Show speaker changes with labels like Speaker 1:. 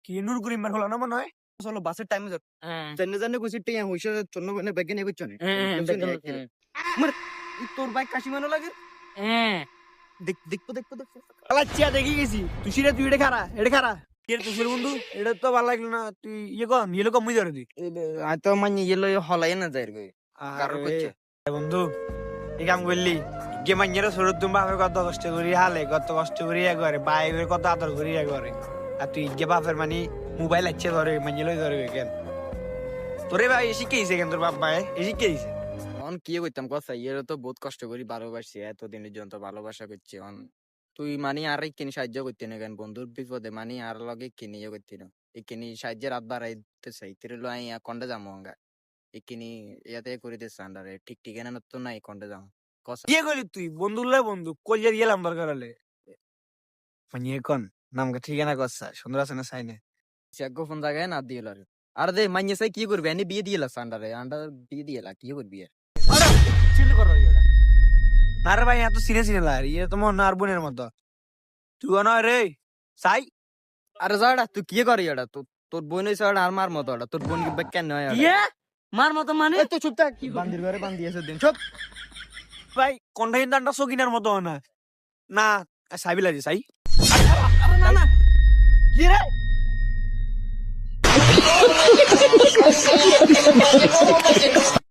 Speaker 1: কি নূর করিম বার হলো না মনে হয়
Speaker 2: চলো বাসের টাইমে যাও জানে জানে কইছি টিয়া হইছে চন্ন কোনে ব্যাগে নিয়ে কইছ না আমার তোর বাইক কাশিমানো লাগে দেখবো
Speaker 1: আলাচ্ছিয়া দেখি গেছি তুই সিরে তুই এটা খারা কে তুই বন্ধু এটা তো ভালো লাগলো না তুই ইয়ে কম ধরে তুই
Speaker 2: আই তো মানে ইয়েলো হলাই না যাই গই কারো কইছে
Speaker 1: বন্ধু এই কাম করলি গে মাইয়ারা ছোট তুমি বাপের কত কষ্ট করি হালে কত কষ্ট করি একবারে বাইরের কত আদর করি একবারে আর তুই গে বাপের মানে মোবাইল আছে ধরে মাইয়ালই ধরে কেন তোরে ভাই এসে কে কেন তোর বাপ ভাই এসে কে
Speaker 2: অন কি কইতাম কথা ইয়ের তো বহুত কষ্ট করি ভালোবাসি এতদিনের জন্য তো ভালোবাসা করছি অন তুই মানে আর কিনি সাহায্য করতে না কেন বন্ধুর বিপদে মানে আর লগে কিনি ইয়ে করতে না এই কিনি সাহায্যের হাত বাড়াইতে চাই তিরে লো আই কোনটা যাবো অঙ্গা এই কিনি ইয়াতে করে দিস আন্ডারে ঠিক ঠিকানা তো নাই কোনটা যাবো কথা
Speaker 1: ইয়ে করলি তুই বন্ধুলে বন্ধু কলিয়ার গেলাম দরকার হলে মানে এখন নামকে ঠিকানা করছা সুন্দর আছে না সাইনে
Speaker 2: চেক ফোন জায়গায় না দিল আর দে মাইনে চাই কি করবি এনে বিয়ে দিয়েলা আন্ডারে আন্ডার বিয়ে দিয়েলা কি করবি
Speaker 1: চিল করো ইয়েটা না রে ভাই এত সিরিয়াস নিলা ইয়ে তো মন আর বোনের মতো তুই নয় রে সাই
Speaker 2: আরে যাড়া তুই কি করি এটা তোর বোন হইছে আর মার মতো এটা তোর বোন কি কেন নয়
Speaker 3: ইয়ে মার মতো মানে
Speaker 2: তো চুপ থাক বান্দির ঘরে বান্দি আছে দিন চুপ
Speaker 1: ভাই কোনটা কিন্তু আন্ডা সকিনার মতো না না সাইবি লাগে সাই
Speaker 3: না না
Speaker 1: কি রে